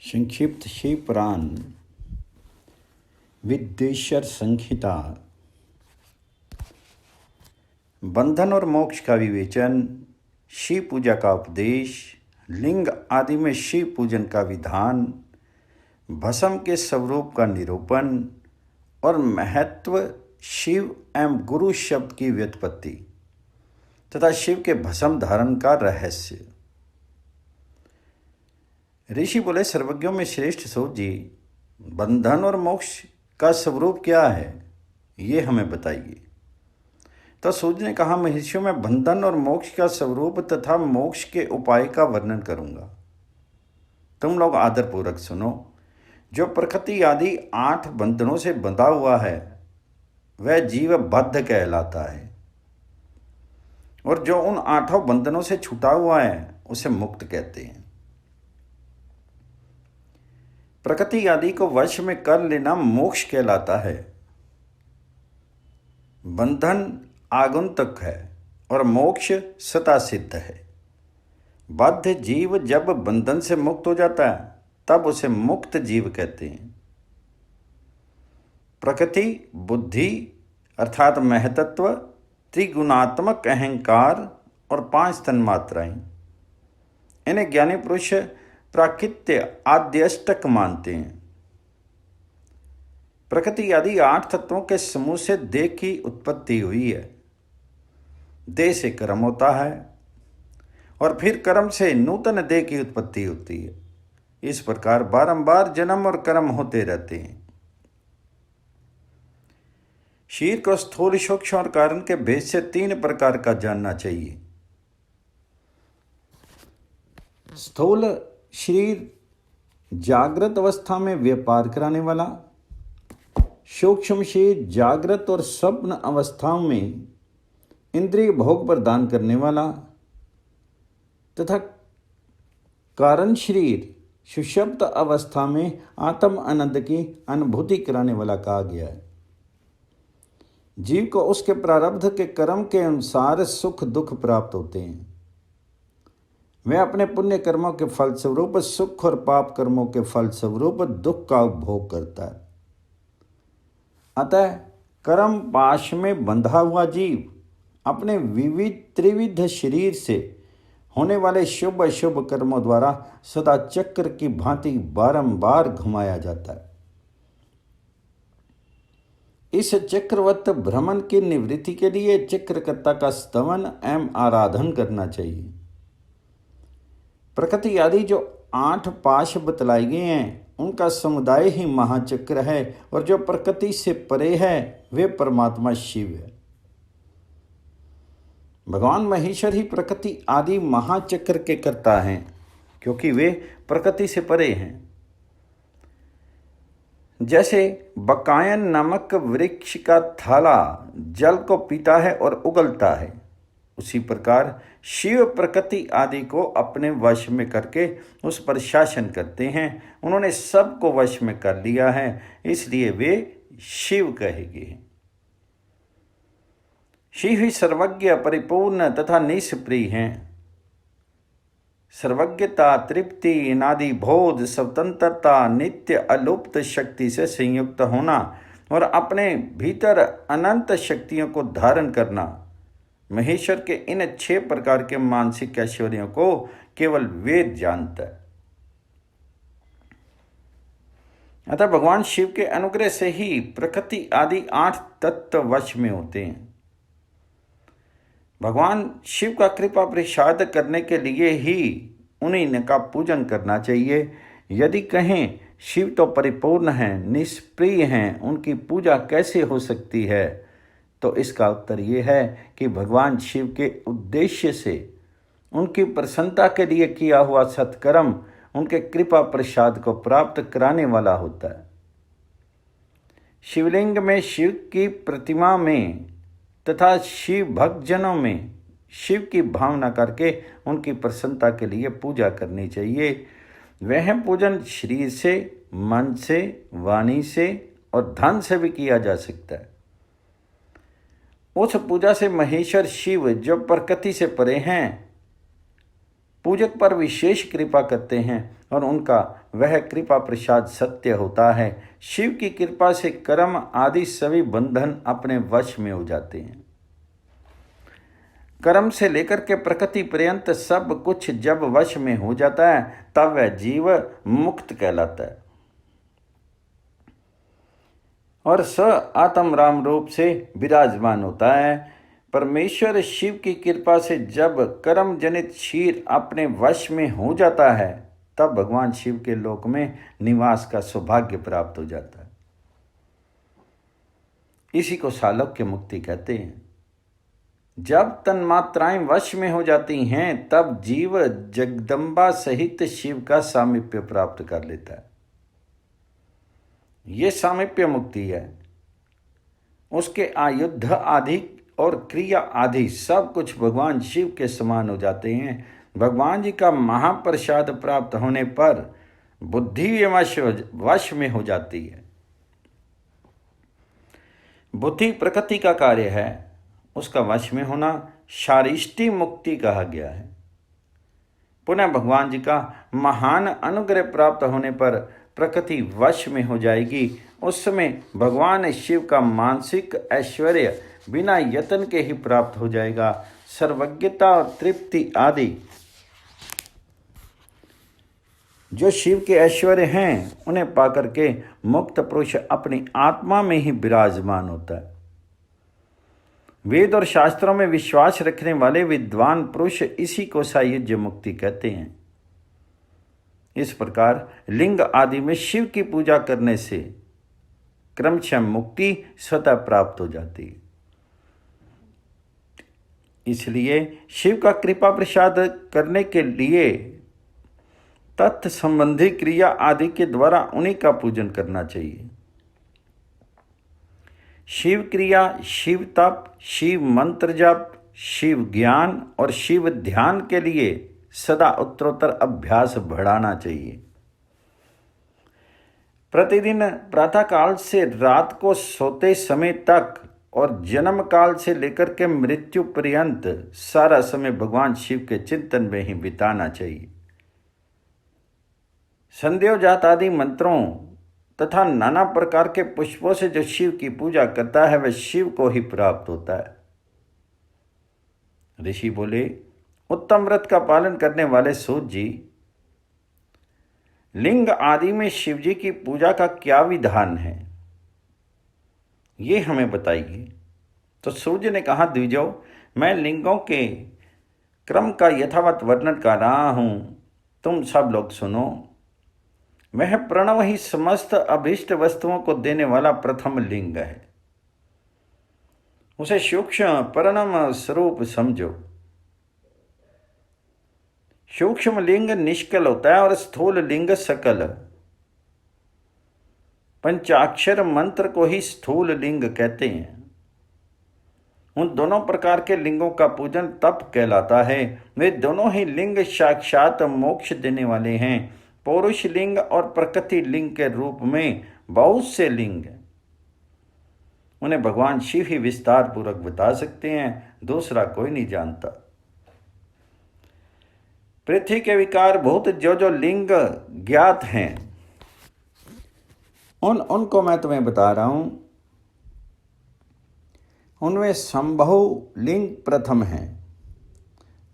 संक्षिप्त शिव पुराण विद्वेश्वर संहिता। बंधन और मोक्ष का विवेचन, शिव पूजा का उपदेश, लिंग आदि में शिव पूजन का विधान, भस्म के स्वरूप का निरूपण और महत्व, शिव एवं गुरु शब्द की व्युत्पत्ति तथा शिव के भस्म धारण का रहस्य। ऋषि बोले, सर्वज्ञों में श्रेष्ठ सूत जी, बंधन और मोक्ष का स्वरूप क्या है, ये हमें बताइए। तो सूत ने कहा, महर्षियों में बंधन और मोक्ष का स्वरूप तथा मोक्ष के उपाय का वर्णन करूंगा। तुम लोग आदरपूर्वक सुनो। जो प्रकृति आदि 8 बंधनों से बंधा हुआ है वह जीव बद्ध कहलाता है, और जो उन 8 बंधनों से छूटा हुआ है उसे मुक्त कहते हैं। प्रकृति आदि को वश में कर लेना मोक्ष कहलाता है। बंधन आगंतुक है और मोक्ष सता सिद्ध है। बद्ध जीव जब बंधन से मुक्त हो जाता है तब उसे मुक्त जीव कहते हैं। प्रकृति, बुद्धि अर्थात महतत्व, त्रिगुणात्मक अहंकार और 5 तन्मात्राएं, इन्हें ज्ञानी पुरुष प्राकृत्य आद्यष्टक मानते हैं। प्रकृति आदि 8 तत्वों के समूह से देह की उत्पत्ति हुई है। देह से कर्म होता है और फिर कर्म से नूतन देह की उत्पत्ति होती है। इस प्रकार बारंबार जन्म और कर्म होते रहते हैं। शरीर को स्थूल, सूक्ष्म और कारण के भेद से 3 प्रकार का जानना चाहिए। स्थूल शरीर जागृत अवस्था में व्यापार कराने वाला, सूक्ष्म शरीर जागृत और स्वप्न अवस्थाओं में इंद्रिय भोग प्रदान करने वाला तथा कारण शरीर सुषुप्त अवस्था में आत्म आनंद की अनुभूति कराने वाला कहा गया है। जीव को उसके प्रारब्ध के कर्म के अनुसार सुख दुख प्राप्त होते हैं। वह अपने पुण्य कर्मों के फलस्वरूप सुख और पाप कर्मों के फलस्वरूप दुख का उपभोग करता है। अतः कर्म पाश में बंधा हुआ जीव अपने विविध त्रिविध शरीर से होने वाले शुभ अशुभ कर्मों द्वारा सदा चक्र की भांति बारंबार घुमाया जाता है। इस चक्रवत भ्रमण की निवृत्ति के लिए चक्रकर्ता का स्तवन एवं आराधन करना चाहिए। प्रकृति आदि जो 8 पाश बतलाए गए हैं उनका समुदाय ही महाचक्र है, और जो प्रकृति से परे है वे परमात्मा शिव है। भगवान महेश्वर ही प्रकृति आदि महाचक्र के कर्ता हैं, क्योंकि वे प्रकृति से परे हैं। जैसे बकायन नामक वृक्ष का थाला जल को पीता है और उगलता है, उसी प्रकार शिव प्रकृति आदि को अपने वश में करके उस पर शासन करते हैं। उन्होंने सबको वश में कर लिया है, इसलिए वे शिव कहे गए। शिव ही सर्वज्ञ, परिपूर्ण तथा निष्प्रिय हैं। सर्वज्ञता, तृप्ति, अनादि बोध, स्वतंत्रता, नित्य अलुप्त शक्ति से संयुक्त होना और अपने भीतर अनंत शक्तियों को धारण करना, महेश्वर के इन 6 प्रकार के मानसिक ऐश्वर्यों को केवल वेद जानता है। अतः भगवान शिव के अनुग्रह से ही प्रकृति आदि 8 तत्व वश में होते हैं। भगवान शिव का कृपा प्रसाद करने के लिए ही उन्हीं का पूजन करना चाहिए। यदि कहें शिव तो परिपूर्ण हैं, निष्प्रिय हैं, उनकी पूजा कैसे हो सकती है, तो इसका उत्तर ये है कि भगवान शिव के उद्देश्य से उनकी प्रसन्नता के लिए किया हुआ सत्कर्म उनके कृपा प्रसाद को प्राप्त कराने वाला होता है। शिवलिंग में, शिव की प्रतिमा में तथा शिव भक्तजनों में शिव की भावना करके उनकी प्रसन्नता के लिए पूजा करनी चाहिए। वह पूजन शरीर से, मन से, वाणी से और धन से भी किया जा सकता है। उस पूजा से महेश्वर शिव जो प्रकृति से परे हैं पूजक पर विशेष कृपा करते हैं और उनका वह कृपा प्रसाद सत्य होता है। शिव की कृपा से कर्म आदि सभी बंधन अपने वश में हो जाते हैं। कर्म से लेकर के प्रकृति पर्यंत सब कुछ जब वश में हो जाता है तब वह जीव मुक्त कहलाता है और स आत्म राम रूप से विराजमान होता है। परमेश्वर शिव की कृपा से जब कर्म जनित क्षीर अपने वश में हो जाता है तब भगवान शिव के लोक में निवास का सौभाग्य प्राप्त हो जाता है। इसी को सालोक्य मुक्ति कहते हैं। जब तन्मात्राएं वश में हो जाती हैं तब जीव जगदम्बा सहित शिव का सामीप्य प्राप्त कर लेता है। ये सामीप्य मुक्ति है। उसके आयुध आदि और क्रिया आदि सब कुछ भगवान शिव के समान हो जाते हैं। भगवान जी का महाप्रसाद प्राप्त होने पर बुद्धि वश में हो जाती है। बुद्धि प्रकृति का कार्य है, उसका वश में होना शारिष्टि मुक्ति कहा गया है। पुनः भगवान जी का महान अनुग्रह प्राप्त होने पर प्रकृति वश में हो जाएगी। उस समय भगवान शिव का मानसिक ऐश्वर्य बिना यत्न के ही प्राप्त हो जाएगा। सर्वज्ञता और तृप्ति आदि जो शिव के ऐश्वर्य हैं उन्हें पाकर के मुक्त पुरुष अपनी आत्मा में ही विराजमान होता है। वेद और शास्त्रों में विश्वास रखने वाले विद्वान पुरुष इसी को सायुज्य मुक्ति कहते हैं। इस प्रकार लिंग आदि में शिव की पूजा करने से क्रमशः मुक्ति स्वतः प्राप्त हो जाती है। इसलिए शिव का कृपा प्रसाद करने के लिए तत्व संबंधी क्रिया आदि के द्वारा उन्हीं का पूजन करना चाहिए। शिव क्रिया, शिव तप, शिव मंत्र जप, शिव ज्ञान और शिव ध्यान के लिए सदा उत्तरोत्तर अभ्यास बढ़ाना चाहिए। प्रतिदिन प्रातःकाल से रात को सोते समय तक और जन्म काल से लेकर के मृत्यु पर्यंत सारा समय भगवान शिव के चिंतन में ही बिताना चाहिए। संध्योजात आदि मंत्रों तथा नाना प्रकार के पुष्पों से जो शिव की पूजा करता है वह शिव को ही प्राप्त होता है। ऋषि बोले, उत्तम व्रत का पालन करने वाले सूत जी, लिंग आदि में शिव जी की पूजा का क्या विधान है, ये हमें बताइए। तो सूर्य ने कहा, द्विजो, मैं लिंगों के क्रम का यथावत वर्णन कर रहा हूं, तुम सब लोग सुनो। वह प्रणव ही समस्त अभीष्ट वस्तुओं को देने वाला प्रथम लिंग है। उसे सूक्ष्म परिणाम स्वरूप समझो। सूक्ष्म लिंग निष्कल होता है और स्थूल लिंग सकल। पंचाक्षर मंत्र को ही स्थूल लिंग कहते हैं। उन दोनों प्रकार के लिंगों का पूजन तप कहलाता है। वे दोनों ही लिंग साक्षात मोक्ष देने वाले हैं। पौरुष लिंग और प्रकृति लिंग के रूप में बहुत से लिंग हैं। उन्हें भगवान शिव ही विस्तार पूर्वक बता सकते हैं, दूसरा कोई नहीं जानता। पृथ्वी के विकार भूत जो जो लिंग ज्ञात हैं उनको मैं तुम्हें बता रहा हूं। उनमें संभव लिंग प्रथम है,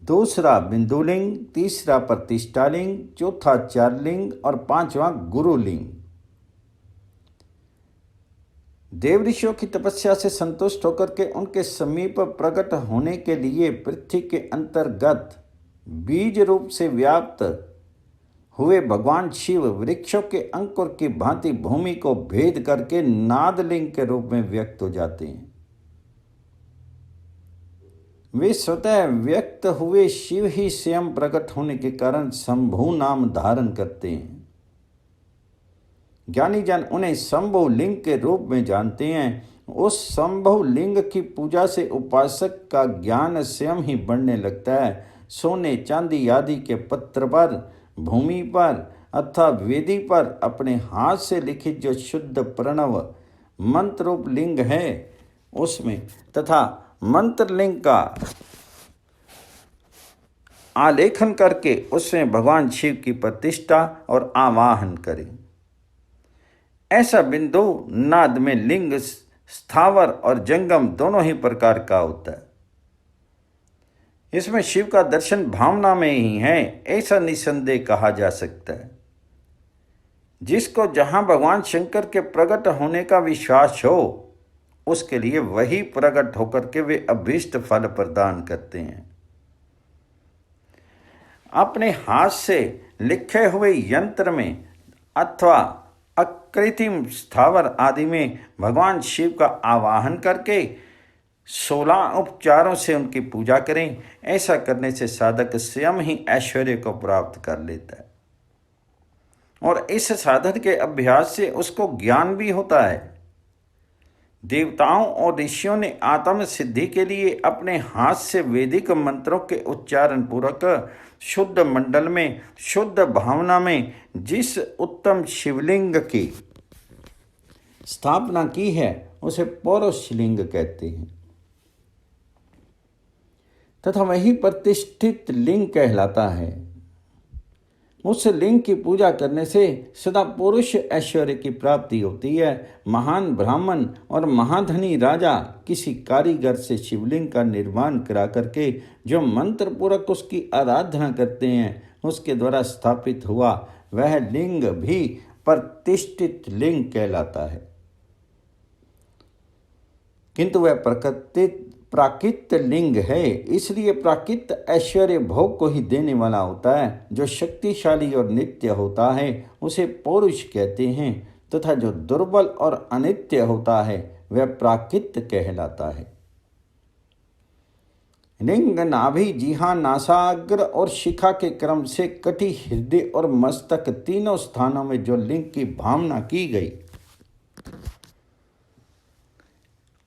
दूसरा बिंदुलिंग, तीसरा प्रतिष्ठा लिंग, चौथा चारलिंग और पांचवा गुरुलिंग। देव ऋषियों की तपस्या से संतुष्ट होकर के उनके समीप प्रकट होने के लिए पृथ्वी के अंतर्गत बीज रूप से व्याप्त हुए भगवान शिव वृक्षों के अंकुर की भांति भूमि को भेद करके नादलिंग के रूप में व्यक्त हो जाते हैं। वे स्वतः व्यक्त हुए शिव ही स्वयं प्रकट होने के कारण शंभु नाम धारण करते हैं। ज्ञानी जन उन्हें शंभु लिंग के रूप में जानते हैं। उस शंभु लिंग की पूजा से उपासक का ज्ञान स्वयं ही बढ़ने लगता है। सोने चांदी आदि के पत्र पर, भूमि पर अथवा वेदी पर अपने हाथ से लिखित जो शुद्ध प्रणव मंत्र रूप लिंग है उसमें तथा मंत्र लिंग का आलेखन करके उसमें भगवान शिव की प्रतिष्ठा और आवाहन करें। ऐसा बिंदु नाद में लिंग स्थावर और जंगम दोनों ही प्रकार का होता है। इसमें शिव का दर्शन भावना में ही है, ऐसा निसंदेह कहा जा सकता है। जिसको जहां भगवान शंकर के प्रकट होने का विश्वास हो, उसके लिए वही प्रकट होकर के वे अभीष्ट फल प्रदान करते हैं। अपने हाथ से लिखे हुए यंत्र में अथवा अकृत्रिम स्थावर आदि में भगवान शिव का आवाहन करके 16 उपचारों से उनकी पूजा करें। ऐसा करने से साधक स्वयं ही ऐश्वर्य को प्राप्त कर लेता है और इस साधन के अभ्यास से उसको ज्ञान भी होता है। देवताओं और ऋषियों ने आत्म सिद्धि के लिए अपने हाथ से वैदिक मंत्रों के उच्चारण पूर्वक शुद्ध मंडल में शुद्ध भावना में जिस उत्तम शिवलिंग की स्थापना की है उसे पौरुष लिंग कहते हैं तथा वही प्रतिष्ठित लिंग कहलाता है। उस लिंग की पूजा करने से सदा पुरुष ऐश्वर्य की प्राप्ति होती है। महान ब्राह्मण और महाधनी राजा किसी कारीगर से शिवलिंग का निर्माण करा करके जो मंत्र पूर्वक उसकी आराधना करते हैं, उसके द्वारा स्थापित हुआ वह लिंग भी प्रतिष्ठित लिंग कहलाता है। किंतु वह प्राकृत लिंग है, इसलिए प्राकृत ऐश्वर्य भोग को ही देने वाला होता है। जो शक्तिशाली और नित्य होता है उसे पौरुष कहते हैं तथा जो दुर्बल और अनित्य होता है वह प्राकृत कहलाता है। लिंग नाभि, जिहा, नासाग्र और शिखा के क्रम से कटी, हृदय और मस्तक तीनों स्थानों में जो लिंग की भावना की गई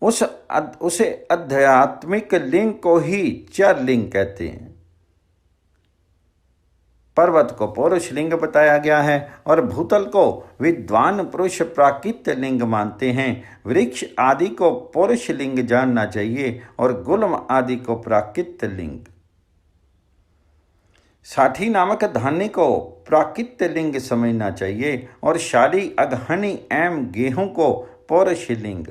उसे आध्यात्मिक लिंग को ही चर लिंग कहते हैं। पर्वत को पौरुष लिंग बताया गया है और भूतल को विद्वान पुरुष प्राकृत लिंग मानते हैं। वृक्ष आदि को पौरुष लिंग जानना चाहिए और गुल्म आदि को प्राकृत लिंग। साठी नामक धान्य को प्राकृत लिंग समझना चाहिए और शाली, अगहनी एवं गेहूं को पौरुष लिंग।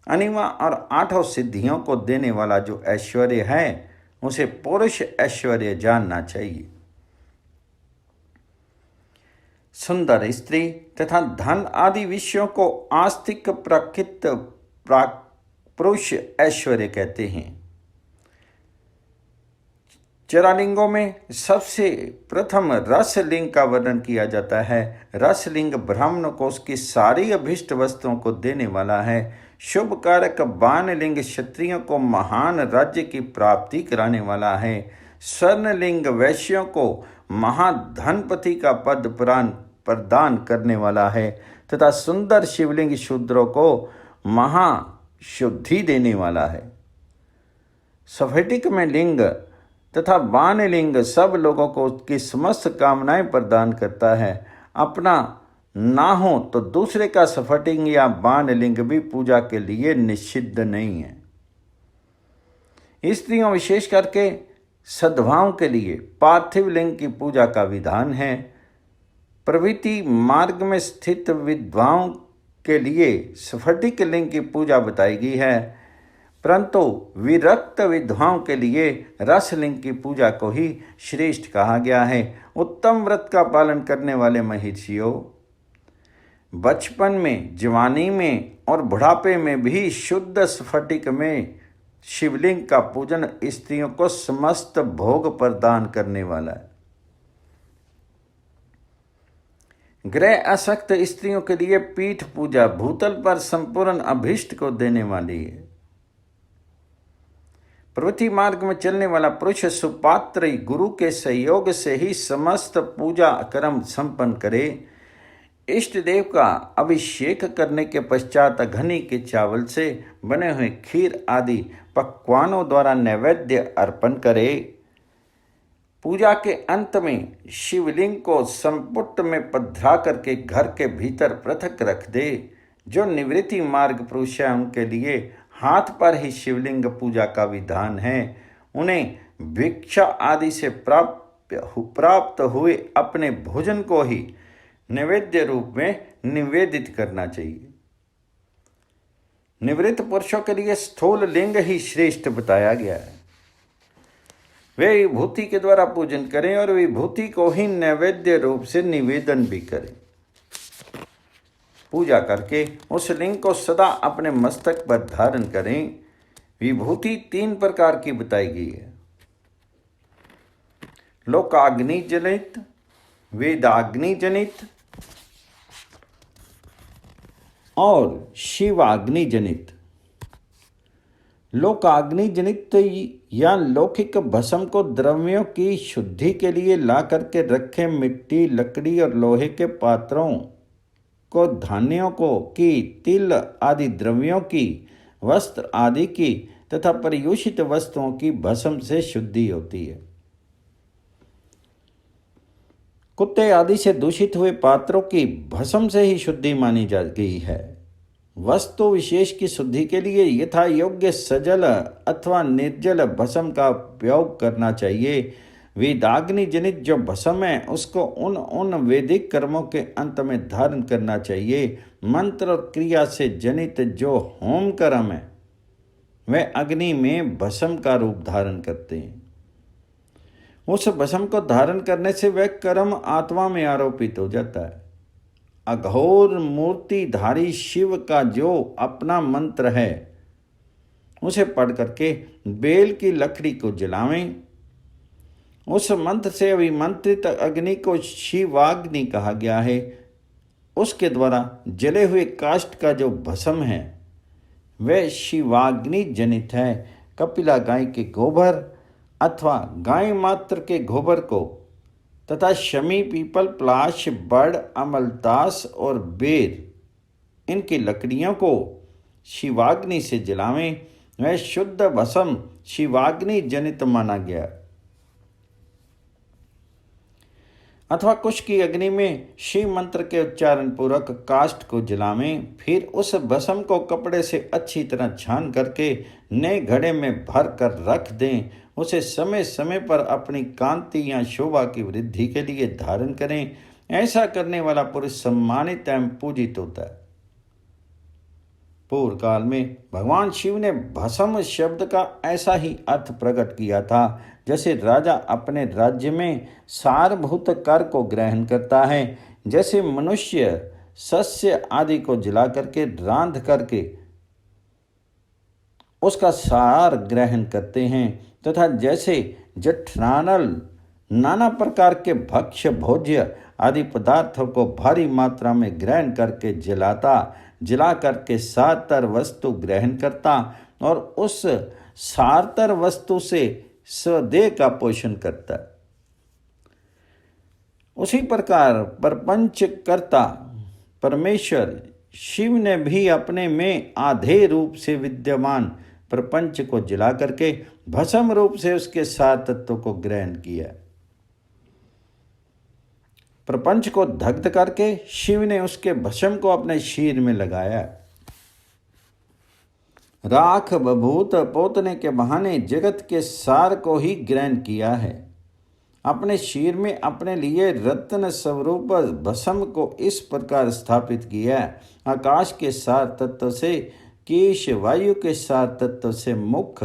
अनिमा और 8 सिद्धियों को देने वाला जो ऐश्वर्य है उसे पौरुष ऐश्वर्य जानना चाहिए। सुंदर स्त्री तथा धन आदि विषयों को आस्तिक प्राकृत पुरुष ऐश्वर्य कहते हैं। चरालिंगों में सबसे प्रथम रसलिंग का वर्णन किया जाता है। रसलिंग ब्राह्मण को उसकी सारी अभिष्ट वस्तुओं को देने वाला है। शुभ कारक बाणलिंग क्षत्रियों को महान राज्य की प्राप्ति कराने वाला है। स्वर्णलिंग वैश्यों को महाधनपति का पद प्रदान करने वाला है तथा सुंदर शिवलिंग शूद्रों को महाशुद्धि देने वाला है। स्फटिक में लिंग तथा बाणलिंग सब लोगों को उसकी समस्त कामनाएं प्रदान करता है। अपना ना हो तो दूसरे का स्फटिक या बाणलिंग भी पूजा के लिए निषिद्ध नहीं है। स्त्रियों विशेष करके सद्भाव के लिए पार्थिव लिंग की पूजा का विधान है। प्रवृत्ति मार्ग में स्थित विद्वाओं के लिए स्फटिक लिंग की पूजा बताई गई है, परंतु विरक्त विद्वाओं के लिए रसलिंग की पूजा को ही श्रेष्ठ कहा गया है। उत्तम व्रत का पालन करने वाले महर्षियों बचपन में, जवानी में और बुढ़ापे में भी शुद्ध स्फटिक में शिवलिंग का पूजन स्त्रियों को समस्त भोग प्रदान करने वाला है। ग्रह आसक्त स्त्रियों के लिए पीठ पूजा भूतल पर संपूर्ण अभीष्ट को देने वाली है। प्रवृत्ति मार्ग में चलने वाला पुरुष सुपात्र गुरु के सहयोग से ही समस्त पूजा कर्म संपन्न करे। इष्ट देव का अभिषेक करने के पश्चात घनी के चावल से बने हुए खीर आदि पकवानों द्वारा नैवेद्य अर्पण करे। पूजा के अंत में शिवलिंग को संपुट में पधरा करके घर के भीतर पृथक रख दे। जो निवृत्ति मार्ग पुरुष है उनके लिए हाथ पर ही शिवलिंग पूजा का विधान है। उन्हें भिक्षा आदि से प्राप्त प्राप्त हुए अपने भोजन को ही नैवेद्य रूप में निवेदित करना चाहिए। निवृत्त पुरुषों के लिए स्थूल लिंग ही श्रेष्ठ बताया गया है। वे विभूति के द्वारा पूजन करें और विभूति को ही नैवेद्य रूप से निवेदन भी करें। पूजा करके उस लिंग को सदा अपने मस्तक पर धारण करें। विभूति 3 प्रकार की बताई गई है: लोकाग्नि जनित, वेदाग्नि जनित और शिवाग्नि जनित। लोकाग्नि जनित या लौकिक भस्म को द्रव्यों की शुद्धि के लिए ला करके रखे मिट्टी, लकड़ी और लोहे के पात्रों को, धान्यों को की, तिल आदि द्रव्यों की, वस्त्र आदि की तथा पर्युषित वस्तुओं की भस्म से शुद्धि होती है। कुत्ते आदि से दूषित हुए पात्रों की भस्म से ही शुद्धि मानी जा गई है। वस्तु विशेष की शुद्धि के लिए यथा योग्य सजल अथवा निर्जल भस्म का उपयोग करना चाहिए। वेदाग्नि जनित जो भस्म है उसको उन वैदिक कर्मों के अंत में धारण करना चाहिए। मंत्र और क्रिया से जनित जो होम कर्म है वह अग्नि में भस्म का रूप धारण करते हैं। उस भस्म को धारण करने से वह कर्म आत्मा में आरोपित हो जाता है। अघोर मूर्तिधारी शिव का जो अपना मंत्र है उसे पढ़ करके बेल की लकड़ी को जलावें। उस मंत्र से अभिमंत्रित अग्नि को शिवाग्नि कहा गया है। उसके द्वारा जले हुए काष्ठ का जो भस्म है वह शिवाग्नि जनित है। कपिला गाय के गोबर अथवा गाय मात्र के गोबर को तथा शमी, पीपल, प्लाश, बड़, अमलतास और बेर इनकी लकड़ियों को शिवाग्नि से जलावें। वह शुद्ध भस्म शिवाग्नि जनित माना गया। अथवा कुश की अग्नि में शिव मंत्र के उच्चारण पूर्वक काष्ठ को जलावें। फिर उस भस्म को कपड़े से अच्छी तरह छान करके नए घड़े में भर कर रख दें। उसे समय समय पर अपनी कांति या शोभा की वृद्धि के लिए धारण करें। ऐसा करने वाला पुरुष सम्मानित एवं पूजित होता है। पूर्व काल में भगवान शिव ने भस्म शब्द का ऐसा ही अर्थ प्रकट किया था। जैसे राजा अपने राज्य में सारभूत कर को ग्रहण करता है, जैसे मनुष्य सस्य आदि को जला करके रांध करके उसका सार ग्रहण करते हैं, तथा जैसे जठरानल नाना प्रकार के भक्ष्य भोज्य आदि पदार्थों को भारी मात्रा में ग्रहण करके जला करके सारतर वस्तु ग्रहण करता और उस सारतर वस्तु से स्वदेह का पोषण करता। उसी प्रकार प्रपंच कर्ता परमेश्वर शिव ने भी अपने में आधे रूप से विद्यमान प्रपंच को जला करके भस्म रूप से उसके सार तत्व को ग्रहण किया। प्रपंच को दग्ध करके शिव ने उसके भस्म को अपने शीर में लगाया। राख बभूत पोतने के बहाने जगत के सार को ही ग्रहण किया है। अपने शीर में अपने लिए रत्न स्वरूप भस्म को इस प्रकार स्थापित किया। आकाश के सार तत्व से केश, वायु के सार तत्व से मुख,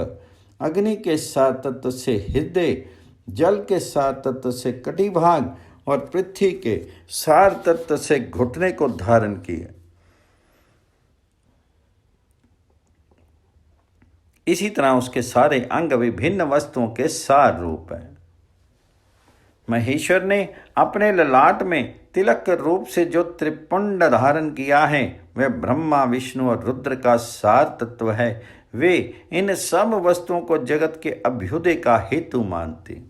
अग्नि के सार तत्व से हृदय, जल के सार तत्व से कटिभाग और पृथ्वी के सार तत्व से घुटने को धारण किया। इसी तरह उसके सारे अंग विभिन्न वस्तुओं के सार रूप हैं। महेश्वर ने अपने ललाट में तिलक रूप से जो त्रिपुंड धारण किया है वह ब्रह्मा, विष्णु और रुद्र का सार तत्व है। वे इन सब वस्तुओं को जगत के अभ्युदय का हेतु मानते।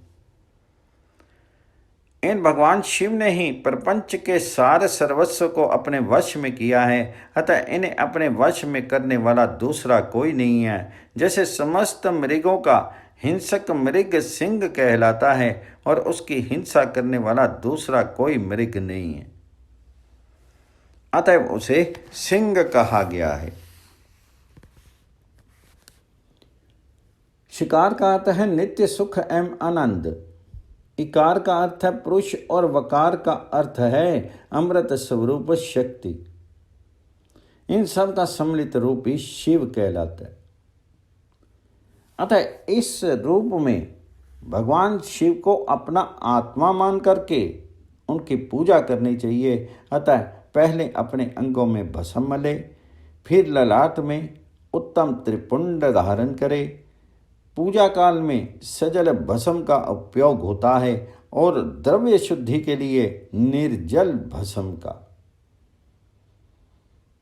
इन भगवान शिव ने ही प्रपंच के सार सर्वस्व को अपने वश में किया है, अतः इन्हें अपने वश में करने वाला दूसरा कोई नहीं है। जैसे समस्त मृगों का हिंसक मृग सिंह कहलाता है और उसकी हिंसा करने वाला दूसरा कोई मृग नहीं है, अतः उसे सिंह कहा गया है। शिकार का अर्थ है नित्य सुख एवं आनंद। इकार का अर्थ है पुरुष और वकार का अर्थ है अमृत स्वरूप शक्ति। इन सब का सम्मिलित रूप ही शिव कहलाता है। अतः इस रूप में भगवान शिव को अपना आत्मा मान करके उनकी पूजा करनी चाहिए। अतः पहले अपने अंगों में भस्म मले, फिर ललाट में उत्तम त्रिपुंड धारण करे। पूजा काल में सजल भस्म का उपयोग होता है और द्रव्य शुद्धि के लिए निर्जल भस्म का।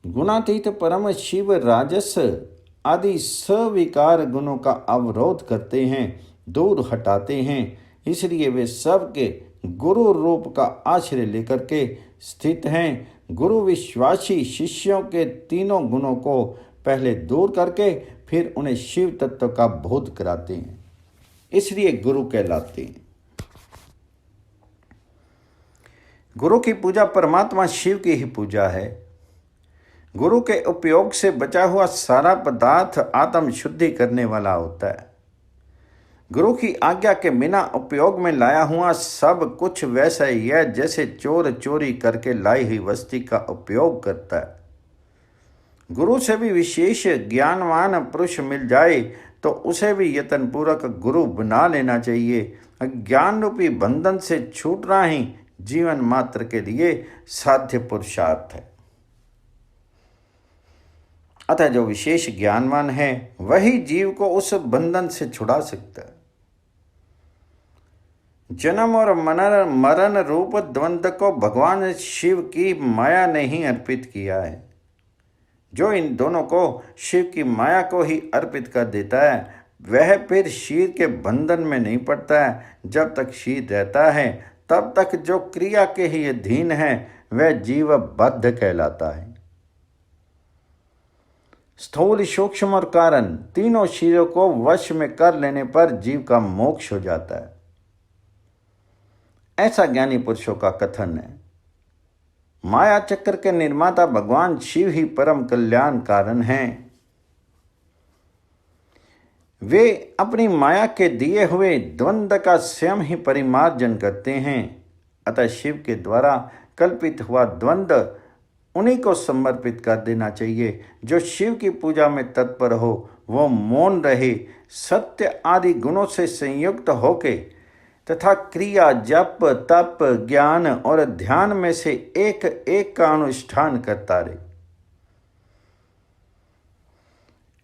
गुणातीत परम शिव राजस आदि सविकार गुणों का अवरोध करते हैं, दूर हटाते हैं। इसलिए वे सबके गुरु रूप का आश्रय लेकर के स्थित हैं। गुरु विश्वासी शिष्यों के तीनों गुणों को पहले दूर करके फिर उन्हें शिव तत्व का बोध कराते हैं, इसलिए गुरु कहलाते हैं। गुरु की पूजा परमात्मा शिव की ही पूजा है। गुरु के उपयोग से बचा हुआ सारा पदार्थ आत्म शुद्धि करने वाला होता है। गुरु की आज्ञा के बिना उपयोग में लाया हुआ सब कुछ वैसा ही है जैसे चोर चोरी करके लाई हुई वस्तु का उपयोग करता है। गुरु से भी विशेष ज्ञानवान पुरुष मिल जाए तो उसे भी यत्नपूर्वक गुरु बना लेना चाहिए। अज्ञान रूपी बंधन से छूटना ही जीवन मात्र के लिए साध्य पुरुषार्थ है। अतः जो विशेष ज्ञानवान है वही जीव को उस बंधन से छुड़ा सकता है। जन्म और मरण रूप द्वंद्व को भगवान शिव की माया ने ही अर्पित किया है। जो इन दोनों को शिव की माया को ही अर्पित कर देता है वह फिर शीर के बंधन में नहीं पड़ता है। जब तक शीर रहता है तब तक जो क्रिया के ही अधीन है वह जीव बद्ध कहलाता है। स्थूल, सूक्ष्म और कारण तीनों शीरों को वश में कर लेने पर जीव का मोक्ष हो जाता है, ऐसा ज्ञानी पुरुषों का कथन है। माया चक्र के निर्माता भगवान शिव ही परम कल्याण कारण हैं। वे अपनी माया के दिए हुए द्वंद्व का स्वयं ही परिमार्जन करते हैं। अतः शिव के द्वारा कल्पित हुआ द्वंद्व उन्हीं को समर्पित कर देना चाहिए। जो शिव की पूजा में तत्पर हो वो मौन रहे, सत्य आदि गुणों से संयुक्त होके तथा क्रिया, जप, तप, ज्ञान और ध्यान में से एक एक का अनुष्ठान करता रहे।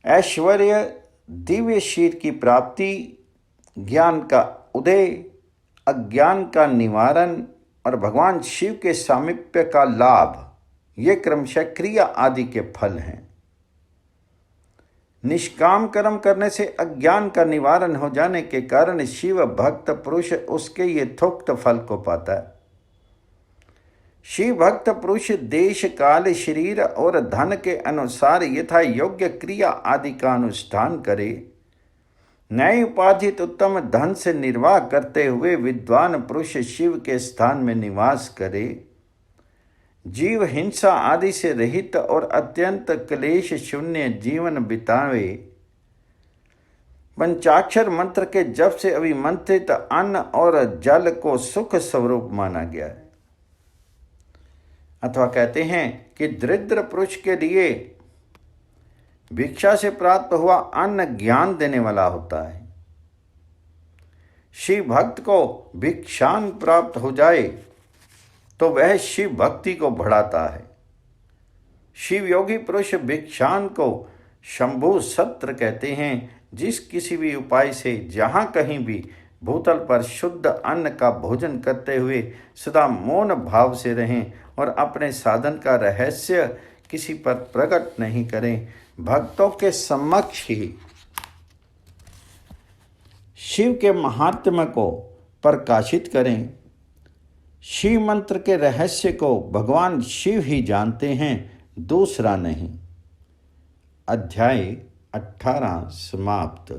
ऐश्वर्य, दिव्य शीर की प्राप्ति, ज्ञान का उदय, अज्ञान का निवारण और भगवान शिव के सामीप्य का लाभ, ये क्रमशः क्रिया आदि के फल हैं। निष्काम कर्म करने से अज्ञान का निवारण हो जाने के कारण शिव भक्त पुरुष उसके यथोक्त फल को पाता है। शिव भक्त पुरुष देश, काल, शरीर और धन के अनुसार यथा योग्य क्रिया आदि का अनुष्ठान करे। न्याय उपार्जित उत्तम धन से निर्वाह करते हुए विद्वान पुरुष शिव के स्थान में निवास करे। जीव हिंसा आदि से रहित और अत्यंत क्लेश शून्य जीवन बितावे। पंचाक्षर मंत्र के जप से अभिमंत्रित अन्न और जल को सुख स्वरूप माना गया है। अथवा कहते हैं कि दरिद्र पुरुष के लिए भिक्षा से प्राप्त हुआ अन्न ज्ञान देने वाला होता है। शिव भक्त को भिक्षान प्राप्त हो जाए तो वह शिव भक्ति को बढ़ाता है। शिव योगी पुरुष भिक्षान को शंभु सत्र कहते हैं। जिस किसी भी उपाय से जहाँ कहीं भी भूतल पर शुद्ध अन्न का भोजन करते हुए सदा मौन भाव से रहें और अपने साधन का रहस्य किसी पर प्रकट नहीं करें, भक्तों के समक्ष ही शिव के महात्म्य को प्रकाशित करें। शिव मंत्र के रहस्य को भगवान शिव ही जानते हैं, दूसरा नहीं। अध्याय 18 समाप्त।